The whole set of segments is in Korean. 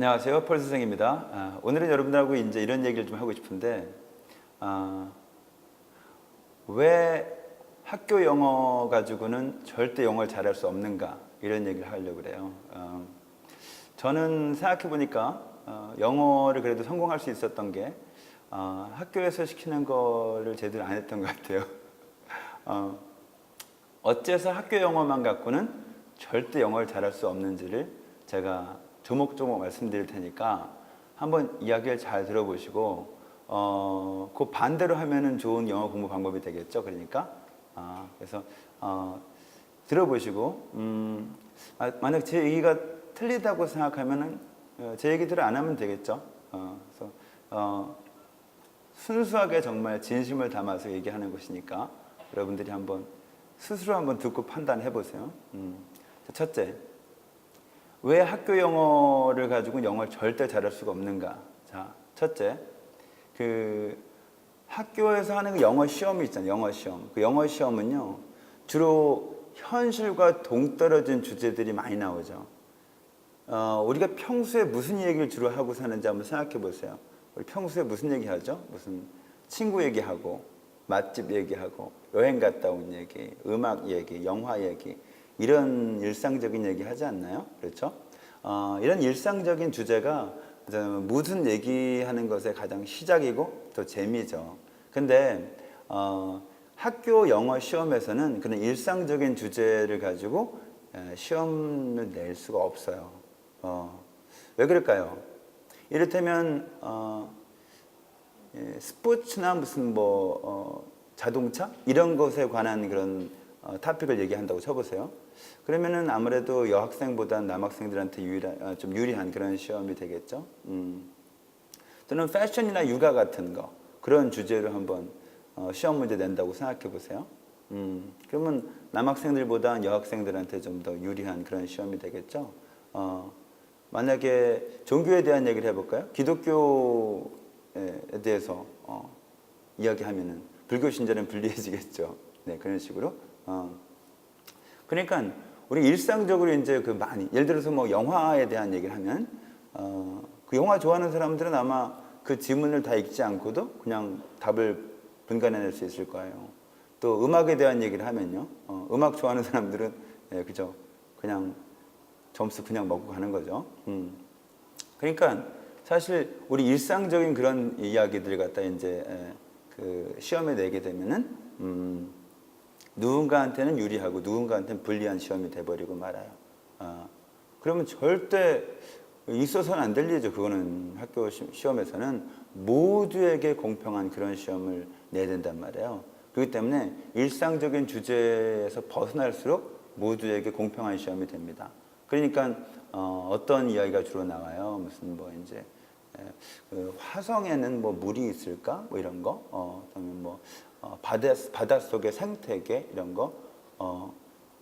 안녕하세요, 펄 선생입니다. 오늘은 여러분들하고 이제 이런 얘기를 좀 하고 싶은데, 왜 학교 영어 가지고는 절대 영어를 잘할 수 없는가, 이런 얘기를 하려고 그래요. 저는 생각해 보니까 영어를 그래도 성공할 수 있었던 게 학교에서 시키는 거를 제대로 안 했던 것 같아요. 어째서 학교 영어만 갖고는 절대 영어를 잘할 수 없는지를 제가 조목조목 말씀드릴 테니까 한번 이야기를 잘 들어보시고 그 반대로 하면은 좋은 영어 공부 방법이 되겠죠. 그러니까 그래서 들어보시고 만약 제 얘기가 틀리다고 생각하면은 제 얘기들을 안 하면 되겠죠. 그래서 순수하게 정말 진심을 담아서 얘기하는 것이니까 여러분들이 한번 스스로 한번 듣고 판단해 보세요. 첫째, 왜 학교 영어를 가지고 영어를 절대 잘할 수가 없는가? 자, 첫째, 그 학교에서 하는 그 영어 시험이 있잖아요. 영어 시험. 그 영어 시험은요, 주로 현실과 동떨어진 주제들이 많이 나오죠. 우리가 평소에 무슨 얘기를 주로 하고 사는지 한번 생각해 보세요. 우리 평소에 무슨 얘기 하죠? 무슨 친구 얘기하고, 맛집 얘기하고, 여행 갔다 온 얘기, 음악 얘기, 영화 얘기, 이런 일상적인 얘기 하지 않나요? 그렇죠? 이런 일상적인 주제가 무슨 얘기하는 것의 가장 시작이고 또 재미죠. 근데 학교 영어 시험에서는 그런 일상적인 주제를 가지고 시험을 낼 수가 없어요. 왜 그럴까요? 이를테면 스포츠나 무슨 자동차 이런 것에 관한 그런 토픽을 얘기한다고 쳐보세요. 그러면은 아무래도 여학생보다 남학생들한테 좀 유리한 그런 시험이 되겠죠. 또는 패션이나 육아 같은 거 그런 주제로 한번 시험 문제 낸다고 생각해 보세요. 그러면 남학생들보다 여학생들한테 좀 더 유리한 그런 시험이 되겠죠. 만약에 종교에 대한 얘기를 해볼까요? 기독교에 대해서 이야기하면은 불교 신자는 불리해지겠죠. 네, 그런 식으로. 그러니까 우리 일상적으로 이제 예를 들어서 뭐 영화에 대한 얘기를 하면 그 영화 좋아하는 사람들은 아마 그 지문을 다 읽지 않고도 그냥 답을 분간해낼 수 있을 거예요. 또 음악에 대한 얘기를 하면요, 음악 좋아하는 사람들은 그죠, 그냥 점수 그냥 먹고 가는 거죠. 그러니까 사실 우리 일상적인 그런 이야기들 갖다 이제 그 시험에 내게 되면은 누군가한테는 유리하고 누군가한테는 불리한 시험이 돼버리고 말아요. 그러면 절대 있어서는 안 될 일이죠. 그거는 학교 시험에서는 모두에게 공평한 그런 시험을 내야 된단 말이에요. 그렇기 때문에 일상적인 주제에서 벗어날수록 모두에게 공평한 시험이 됩니다. 그러니까 어떤 이야기가 주로 나와요. 무슨 이제 그 화성에는 물이 있을까? 이런 거. 그다음에 바닷속의 생태계 이런 거,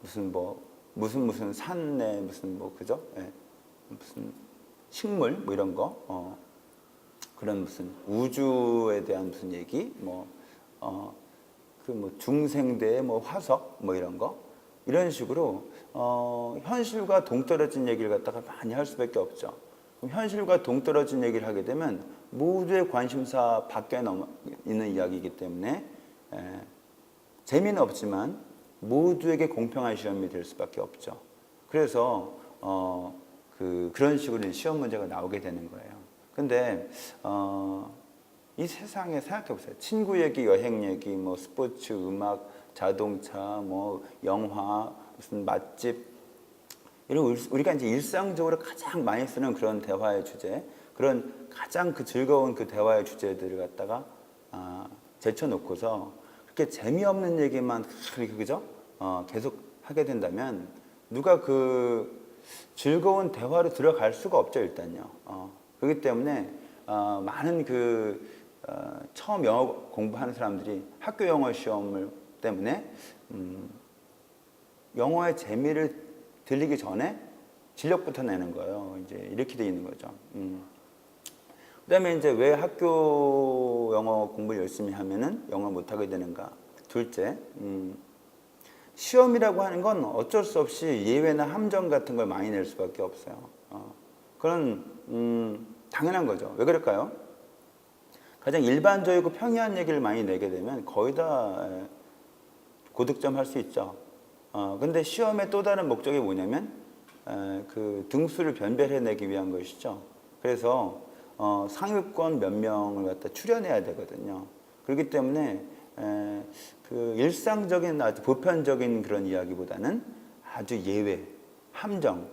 무슨 산에 그죠? 무슨 식물 이런 거, 그런 무슨 우주에 대한 무슨 얘기, 중생대 화석 이런 거, 이런 식으로 현실과 동떨어진 얘기를 갖다가 많이 할 수밖에 없죠. 그럼 현실과 동떨어진 얘기를 하게 되면 모두의 관심사 밖에 있는 이야기이기 때문에 재미는 없지만 모두에게 공평한 시험이 될 수밖에 없죠. 그래서 그런 식으로 시험 문제가 나오게 되는 거예요. 근데 이 세상에 생각해 보세요. 친구 얘기, 여행 얘기, 스포츠, 음악, 자동차, 영화, 무슨 맛집, 이런 우리가 이제 일상적으로 가장 많이 쓰는 그런 대화의 주제, 그런 가장 즐거운 그 대화의 주제들을 갖다가 제쳐놓고서 그렇게 재미없는 얘기만 그죠? 계속 하게 된다면 누가 그 즐거운 대화로 들어갈 수가 없죠, 일단요. 그렇기 때문에 많은 처음 영어 공부하는 사람들이 학교 영어 시험을 때문에 영어의 재미를 들리기 전에 진력부터 내는 거예요. 이제 이렇게 돼 있는 거죠. 그다음에 이제 왜 학교 영어 공부를 열심히 하면은 영어 못하게 되는가? 둘째, 시험이라고 하는 건 어쩔 수 없이 예외나 함정 같은 걸 많이 낼 수밖에 없어요. 그런 당연한 거죠. 왜 그럴까요? 가장 일반적이고 평이한 얘기를 많이 내게 되면 거의 다 고득점 할 수 있죠. 근데 시험의 또 다른 목적이 뭐냐면 그 등수를 변별해내기 위한 것이죠. 그래서 상위권 몇 명을 갖다 추려내야 되거든요. 그렇기 때문에 그 일상적인 아주 보편적인 그런 이야기보다는 아주 예외, 함정,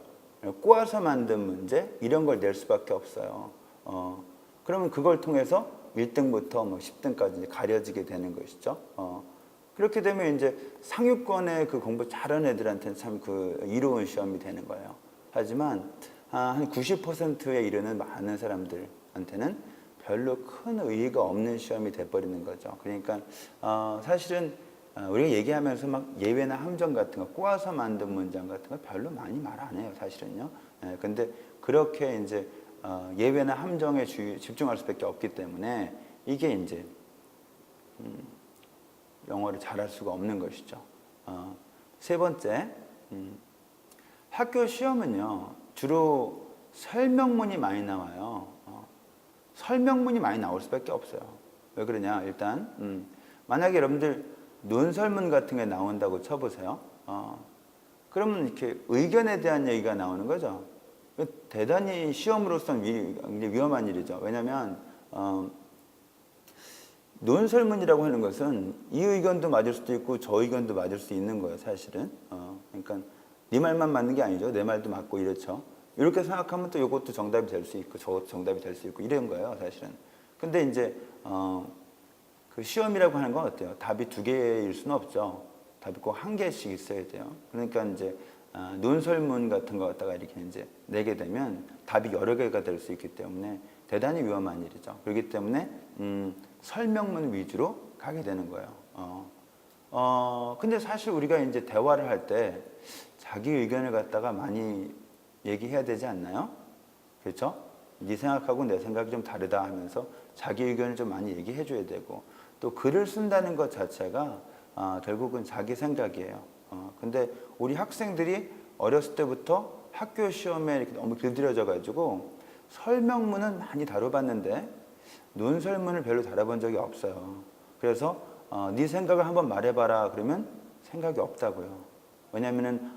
꼬아서 만든 문제 이런 걸 낼 수밖에 없어요. 그러면 그걸 통해서 1등부터 뭐 10등까지 이제 가려지게 되는 것이죠. 그렇게 되면 이제 상위권의 그 공부 잘하는 애들한테는 참 그 이로운 시험이 되는 거예요. 하지만 한 90%에 이르는 많은 사람들한테는 별로 큰 의의가 없는 시험이 돼버리는 거죠. 그러니까 사실은 우리가 얘기하면서 막 예외나 함정 같은 거 꼬아서 만든 문장 같은 거 별로 많이 말 안 해요, 사실은요. 근데 그렇게 이제 예외나 함정에 집중할 수밖에 없기 때문에 이게 이제 영어를 잘할 수가 없는 것이죠. 세 번째, 학교 시험은요 주로 설명문이 많이 나와요. 설명문이 많이 나올 수밖에 없어요. 왜 그러냐? 일단 만약에 여러분들 논설문 같은 게 나온다고 쳐보세요. 그러면 이렇게 의견에 대한 얘기가 나오는 거죠. 대단히 시험으로서는 굉장히 위험한 일이죠. 왜냐하면 논설문이라고 하는 것은 이 의견도 맞을 수도 있고 저 의견도 맞을 수 있는 거예요, 사실은. 그러니까 네 말만 맞는 게 아니죠. 내 말도 맞고 이렇죠. 이렇게 생각하면 또 이것도 정답이 될 수 있고 저것도 정답이 될 수 있고 이런 거예요, 사실은. 근데 이제 그 시험이라고 하는 건 어때요? 답이 두 개일 수는 없죠. 답이 꼭 한 개씩 있어야 돼요. 그러니까 이제 논설문 같은 거 갖다가 이렇게 이제 내게 되면 답이 여러 개가 될 수 있기 때문에 대단히 위험한 일이죠. 그렇기 때문에 설명문 위주로 가게 되는 거예요. 근데 사실 우리가 이제 대화를 할 때 자기 의견을 갖다가 많이 얘기해야 되지 않나요? 그렇죠? 네 생각하고 내 생각이 좀 다르다 하면서 자기 의견을 좀 많이 얘기해 줘야 되고 또 글을 쓴다는 것 자체가 결국은 자기 생각이에요. 근데 우리 학생들이 어렸을 때부터 학교 시험에 이렇게 너무 길들여져 가지고 설명문은 많이 다뤄봤는데 논설문을 별로 다뤄본 적이 없어요. 그래서 네 생각을 한번 말해봐라 그러면 생각이 없다고요. 왜냐하면은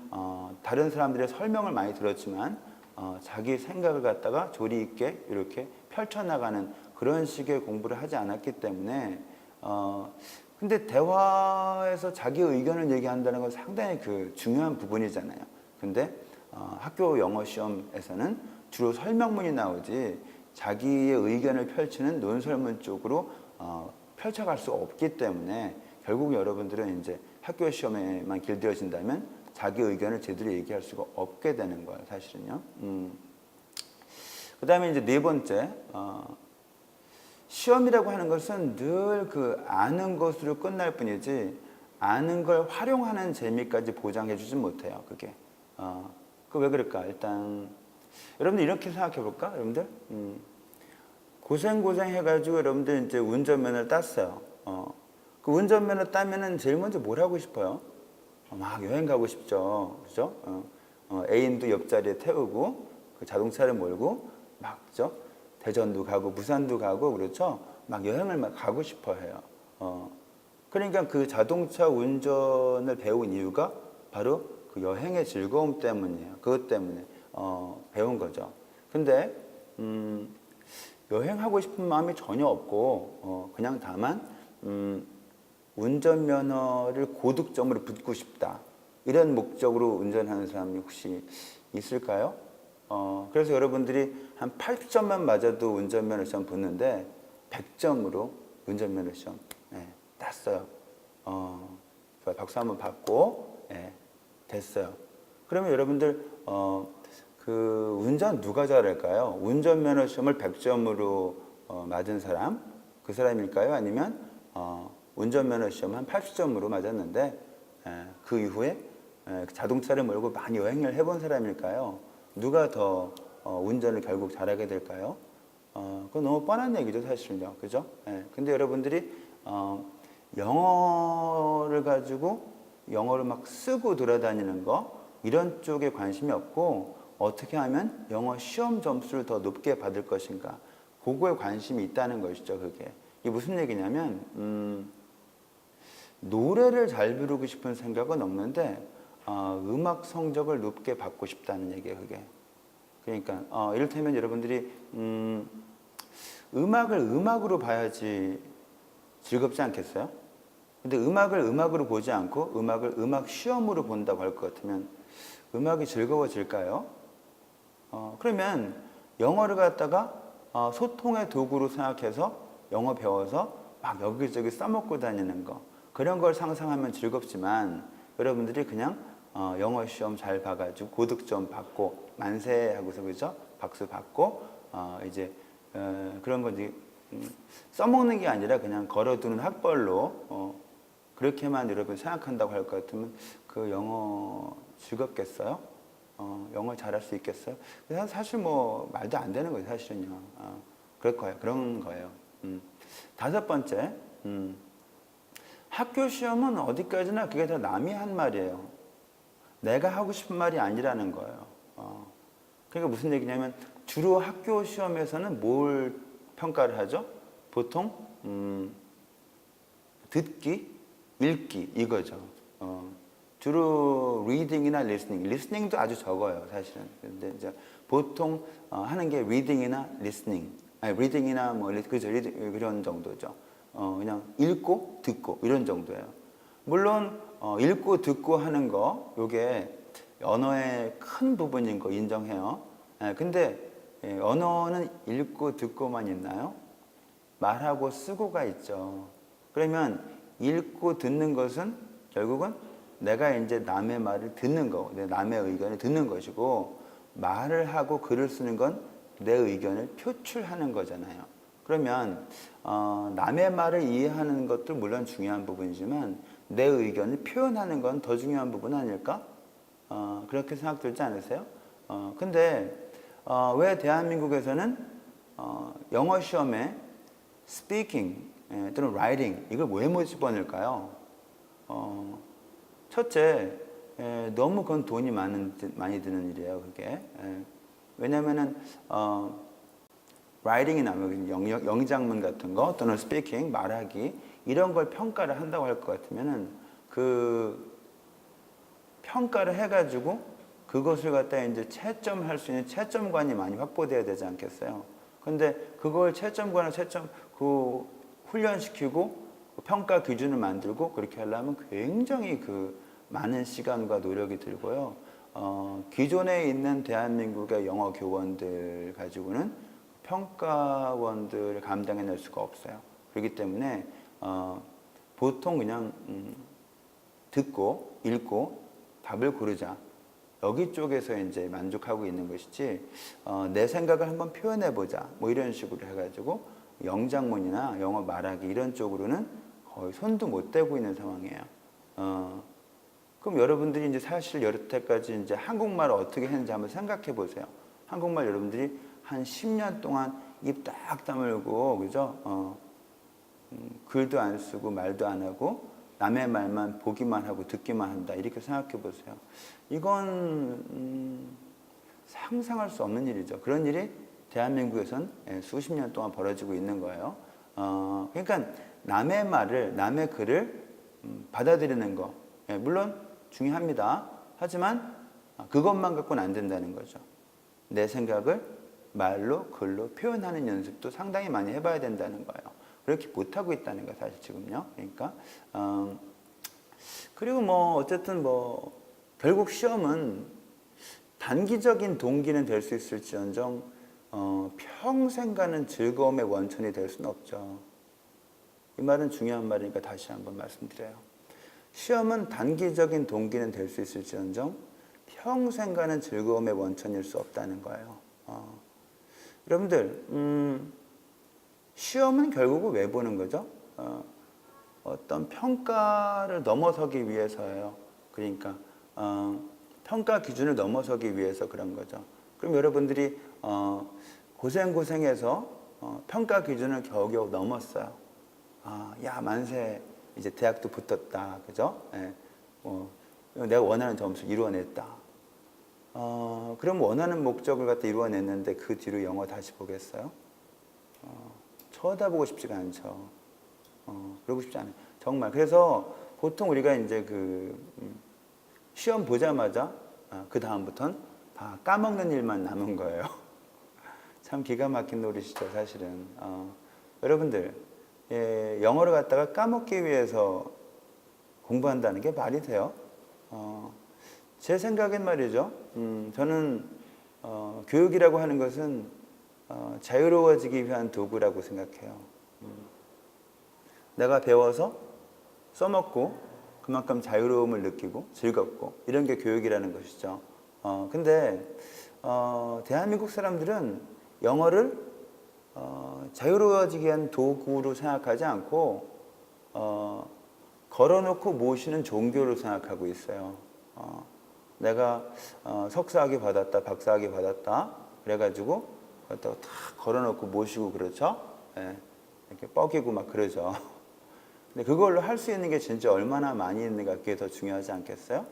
다른 사람들의 설명을 많이 들었지만 자기 생각을 갖다가 조리 있게 이렇게 펼쳐나가는 그런 식의 공부를 하지 않았기 때문에 근데 대화에서 자기 의견을 얘기한다는 건 상당히 그 중요한 부분이잖아요. 근데 학교 영어 시험에서는 주로 설명문이 나오지 자기의 의견을 펼치는 논설문 쪽으로 펼쳐갈 수 없기 때문에 결국 여러분들은 이제 학교 시험에만 길들여진다면 자기 의견을 제대로 얘기할 수가 없게 되는 거예요, 사실은요. 그 다음에 이제 네 번째, 시험이라고 하는 것은 늘 그 아는 것으로 끝날 뿐이지 아는 걸 활용하는 재미까지 보장해 주진 못해요, 그게. 그 왜 그럴까? 일단 여러분들 이렇게 생각해 볼까? 여러분들 고생 해가지고 여러분들 이제 운전면허를 땄어요. 그 운전면허 따면은 제일 먼저 뭘 하고 싶어요? 막 여행 가고 싶죠, 그죠? 애인도 옆자리에 태우고 그 자동차를 몰고 막 그죠? 대전도 가고 부산도 가고 그렇죠? 막 여행을 막 가고 싶어 해요. 그러니까 그 자동차 운전을 배운 이유가 바로 그 여행의 즐거움 때문이에요. 그것 때문에 배운 거죠. 근데 여행하고 싶은 마음이 전혀 없고 그냥 다만 운전면허를 고득점으로 붙고 싶다 이런 목적으로 운전하는 사람이 혹시 있을까요? 그래서 여러분들이 한 80점만 맞아도 운전면허 시험 붙는데 100점으로 운전면허 시험 땄어요. 박수 한번 받고 됐어요. 그러면 여러분들 그 운전 누가 잘할까요? 운전면허 시험을 100점으로 맞은 사람 그 사람일까요? 아니면 운전면허 시험 한 80점으로 맞았는데 그 이후에 자동차를 몰고 많이 여행을 해본 사람일까요? 누가 더 운전을 결국 잘하게 될까요? 그건 너무 뻔한 얘기죠, 사실은요. 그죠? 근데 여러분들이 영어를 가지고 영어를 막 쓰고 돌아다니는 거 이런 쪽에 관심이 없고 어떻게 하면 영어 시험 점수를 더 높게 받을 것인가? 그거에 관심이 있다는 것이죠, 그게. 이게 무슨 얘기냐면, 노래를 잘 부르고 싶은 생각은 없는데, 음악 성적을 높게 받고 싶다는 얘기예요, 그게. 그러니까, 이를테면 여러분들이, 음악을 음악으로 봐야지 즐겁지 않겠어요? 근데 음악을 음악으로 보지 않고 음악을 음악 시험으로 본다고 할 것 같으면 음악이 즐거워질까요? 그러면 영어를 갖다가 소통의 도구로 생각해서 영어 배워서 막 여기저기 써먹고 다니는 거 그런 걸 상상하면 즐겁지만 여러분들이 그냥 영어 시험 잘 봐가지고 고득점 받고 만세 하고서 그죠? 박수 받고 이제 그런 거지 써먹는 게 아니라 그냥 걸어두는 학벌로 그렇게만 여러분 생각한다고 할 것 같으면 그 영어 즐겁겠어요? 영어 잘할 수 있겠어요? 사실 뭐 말도 안 되는 거예요, 사실은요. 그럴 거예요. 그런 거예요. 다섯 번째, 학교 시험은 어디까지나 그게 다 남이 한 말이에요. 내가 하고 싶은 말이 아니라는 거예요. 그러니까 무슨 얘기냐면 주로 학교 시험에서는 뭘 평가를 하죠? 보통 듣기, 읽기 이거죠. 주로 reading이나 listening도 아주 적어요, 사실은. 근데 이제 보통 하는 게 reading이나 listening, 아니 reading이나 뭐 그죠, 그런 정도죠. 그냥 읽고 듣고 이런 정도예요. 물론 읽고 듣고 하는 거, 요게 언어의 큰 부분인 거 인정해요. 근데 언어는 읽고 듣고만 있나요? 말하고 쓰고가 있죠. 그러면 읽고 듣는 것은 결국은 내가 이제 남의 말을 듣는 거, 남의 의견을 듣는 것이고 말을 하고 글을 쓰는 건 내 의견을 표출하는 거잖아요. 그러면 남의 말을 이해하는 것도 물론 중요한 부분이지만 내 의견을 표현하는 건 더 중요한 부분 아닐까? 그렇게 생각 들지 않으세요? 근데 왜 대한민국에서는 영어 시험에 speaking 또는 writing 이걸 왜 못 집어넣을까요? 첫째, 너무 그건 돈이 많이 드는 일이에요, 그게. 왜냐면은 writing이나 영장문 같은 거 또는 speaking 말하기 이런 걸 평가를 한다고 할 것 같으면은 그 평가를 해가지고 그것을 갖다 이제 채점할 수 있는 채점관이 많이 확보돼야 되지 않겠어요? 근데 그걸 채점관을 훈련시키고 평가 기준을 만들고 그렇게 하려면 굉장히 그 많은 시간과 노력이 들고요. 기존에 있는 대한민국의 영어 교원들 가지고는 평가원들을 감당해낼 수가 없어요. 그렇기 때문에 보통 그냥 듣고 읽고 답을 고르자. 여기 쪽에서 이제 만족하고 있는 것이지 내 생각을 한번 표현해보자. 뭐 이런 식으로 해가지고 영장문이나 영어 말하기 이런 쪽으로는 거의 손도 못 대고 있는 상황이에요. 그럼 여러분들이 이제 사실 여태까지 이제 한국말을 어떻게 했는지 한번 생각해 보세요. 한국말 여러분들이 한 10년 동안 입 딱 다물고, 그죠? 글도 안 쓰고 말도 안 하고 남의 말만 보기만 하고 듣기만 한다. 이렇게 생각해 보세요. 이건 상상할 수 없는 일이죠. 그런 일이 대한민국에선 수십 년 동안 벌어지고 있는 거예요. 그러니까 남의 말을, 남의 글을 받아들이는 거. 물론 중요합니다. 하지만 그것만 갖고는 안 된다는 거죠. 내 생각을 말로, 글로 표현하는 연습도 상당히 많이 해봐야 된다는 거예요. 그렇게 못하고 있다는 거예요, 사실 지금요. 그러니까, 그리고 뭐, 어쨌든 뭐, 결국 시험은 단기적인 동기는 될 수 있을지언정, 평생 가는 즐거움의 원천이 될 수는 없죠. 이 말은 중요한 말이니까 다시 한번 말씀드려요. 시험은 단기적인 동기는 될 수 있을지언정 평생 가는 즐거움의 원천일 수 없다는 거예요. 여러분들 시험은 결국은 왜 보는 거죠? 어떤 평가를 넘어서기 위해서예요. 그러니까 평가 기준을 넘어서기 위해서 그런 거죠. 그럼 여러분들이 고생해서 평가 기준을 겨우겨우 넘었어요. 야 만세 이제 대학도 붙었다, 그죠? 내가 원하는 점수 이루어냈다. 그럼 원하는 목적을 갖다 이루어냈는데 그 뒤로 영어 다시 보겠어요? 쳐다보고 싶지가 않죠. 그러고 싶지 않아요. 정말. 그래서 보통 우리가 이제 시험 보자마자 그 다음부터는 다 까먹는 일만 남은 거예요. 참 기가 막힌 노릇이죠, 사실은. 여러분들, 영어를 갖다가 까먹기 위해서 공부한다는 게 말이 돼요? 제 생각엔 말이죠. 저는 교육이라고 하는 것은 자유로워지기 위한 도구라고 생각해요. 내가 배워서 써먹고 그만큼 자유로움을 느끼고 즐겁고 이런 게 교육이라는 것이죠. 근데 대한민국 사람들은 영어를 자유로워지기 위한 도구로 생각하지 않고 걸어놓고 모시는 종교로 생각하고 있어요. 내가 석사학위 받았다, 박사학위 받았다 그래가지고 갖다가 다 걸어놓고 모시고 그렇죠. 예, 이렇게 뻐기고 막 그러죠. 근데 그걸로 할 수 있는 게 진짜 얼마나 많이 있는가 그게 더 중요하지 않겠어요?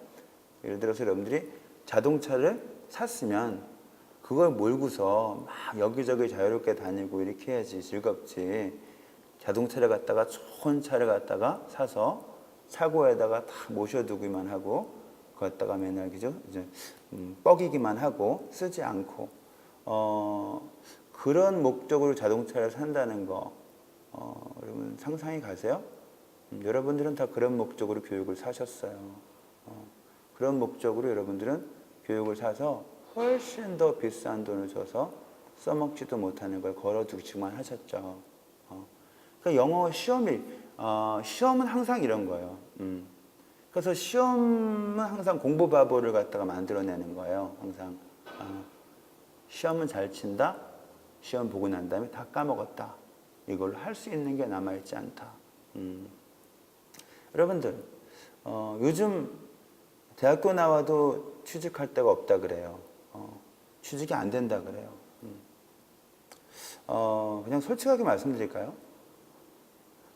예를 들어서 여러분들이 자동차를 샀으면 그걸 몰고서 막 여기저기 자유롭게 다니고 이렇게 해야지 즐겁지. 자동차를 갖다가 좋은 차를 갖다가 사서 차고에다가 다 모셔두기만 하고 그것다가 맨날 그죠? 이제 뻐기기만 하고 쓰지 않고 그런 목적으로 자동차를 산다는 거 여러분 상상이 가세요? 여러분들은 다 그런 목적으로 교육을 사셨어요. 그런 목적으로 여러분들은 교육을 사서 훨씬 더 비싼 돈을 줘서 써먹지도 못하는 걸 걸어두기만 하셨죠. 그러니까 영어 시험은 항상 이런 거예요. 그래서 시험은 항상 공부 바보를 갖다가 만들어내는 거예요. 항상 시험은 잘 친다. 시험 보고 난 다음에 다 까먹었다. 이걸 할 수 있는 게 남아있지 않다. 여러분들 요즘 대학교 나와도 취직할 데가 없다 그래요. 취직이 안 된다 그래요. 그냥 솔직하게 말씀드릴까요?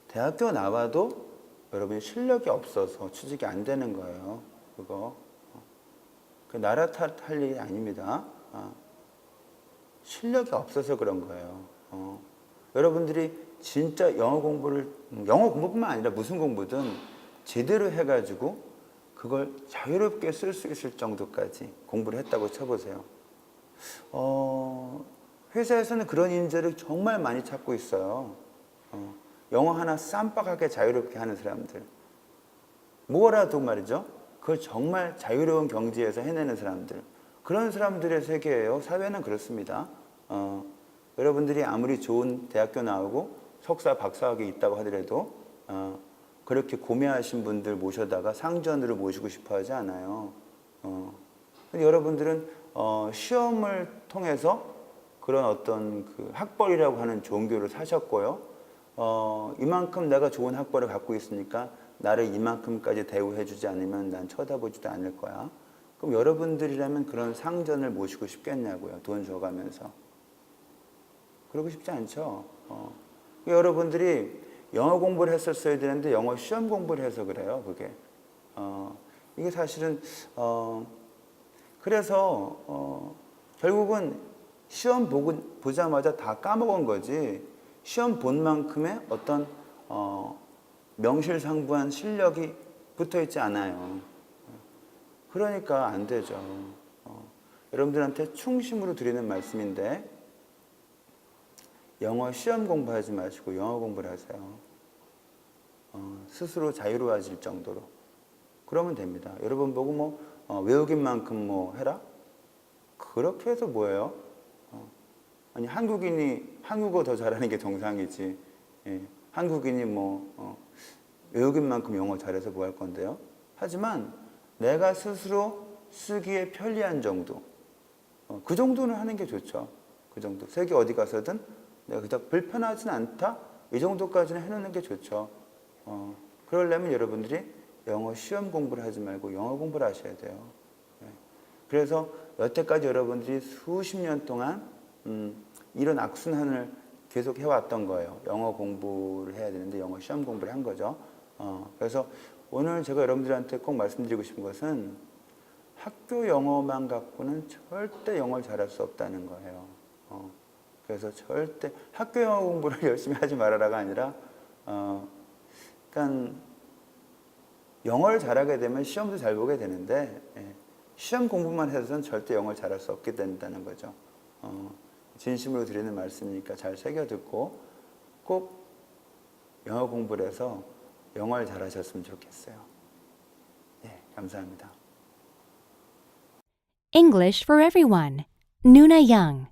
대학교 나와도 여러분이 실력이 없어서 취직이 안 되는 거예요. 그거 그 나라 탓할 일이 아닙니다. 실력이 없어서 그런 거예요. 여러분들이 진짜 영어 공부뿐만 아니라 무슨 공부든 제대로 해가지고 그걸 자유롭게 쓸 수 있을 정도까지 공부를 했다고 쳐보세요. 회사에서는 그런 인재를 정말 많이 찾고 있어요. 영어 하나 쌈박하게 자유롭게 하는 사람들. 뭐라도 말이죠. 그걸 정말 자유로운 경지에서 해내는 사람들. 그런 사람들의 세계예요. 사회는 그렇습니다. 여러분들이 아무리 좋은 대학교 나오고 석사, 박사학위 있다고 하더라도 그렇게 고매하신 분들 모셔다가 상전으로 모시고 싶어 하지 않아요. 근데 여러분들은 시험을 통해서 그런 어떤 그 학벌이라고 하는 종교를 사셨고요. 이만큼 내가 좋은 학벌을 갖고 있으니까 나를 이만큼까지 대우해주지 않으면 난 쳐다보지도 않을 거야. 그럼 여러분들이라면 그런 상전을 모시고 싶겠냐고요. 돈 줘가면서. 그러고 싶지 않죠. 여러분들이 영어 공부를 했었어야 되는데 영어 시험 공부를 해서 그래요. 그게. 이게 사실은 그래서 결국은 시험 보자마자 다 까먹은 거지. 시험 본 만큼의 어떤 명실상부한 실력이 붙어있지 않아요. 그러니까 안 되죠. 여러분들한테 충심으로 드리는 말씀인데 영어 시험 공부하지 마시고 영어 공부를 하세요. 스스로 자유로워질 정도로. 그러면 됩니다. 여러분 보고 외우긴 만큼 해라? 그렇게 해서 뭐예요? 아니 한국인이 한국어 더 잘하는 게 정상이지. 예. 한국인이 외우긴 만큼 영어 잘해서 뭐 할 건데요? 하지만 내가 스스로 쓰기에 편리한 정도. 그 정도는 하는 게 좋죠. 그 정도. 세계 어디 가서든 내가 그닥 불편하진 않다? 이 정도까지는 해놓는 게 좋죠. 그러려면 여러분들이 영어 시험 공부를 하지 말고 영어 공부를 하셔야 돼요. 네. 그래서 여태까지 여러분들이 수십 년 동안 이런 악순환을 계속 해왔던 거예요. 영어 공부를 해야 되는데 영어 시험 공부를 한 거죠. 그래서 오늘 제가 여러분들한테 꼭 말씀드리고 싶은 것은 학교 영어만 갖고는 절대 영어를 잘할 수 없다는 거예요. 그래서 절대 학교 영어 공부를 열심히 하지 말아라가 아니라, 그러니까 영어를 잘하게 되면 시험도 잘 보게 되는데, 시험 공부만 해서는 절대 영어를 잘할 수 없게 된다는 거죠. 진심으로 드리는 말씀이니까 잘 새겨 듣고 꼭 영어 공부를 해서 영어를 잘하셨으면 좋겠어요. 네, 감사합니다. English for everyone. Nuna Young.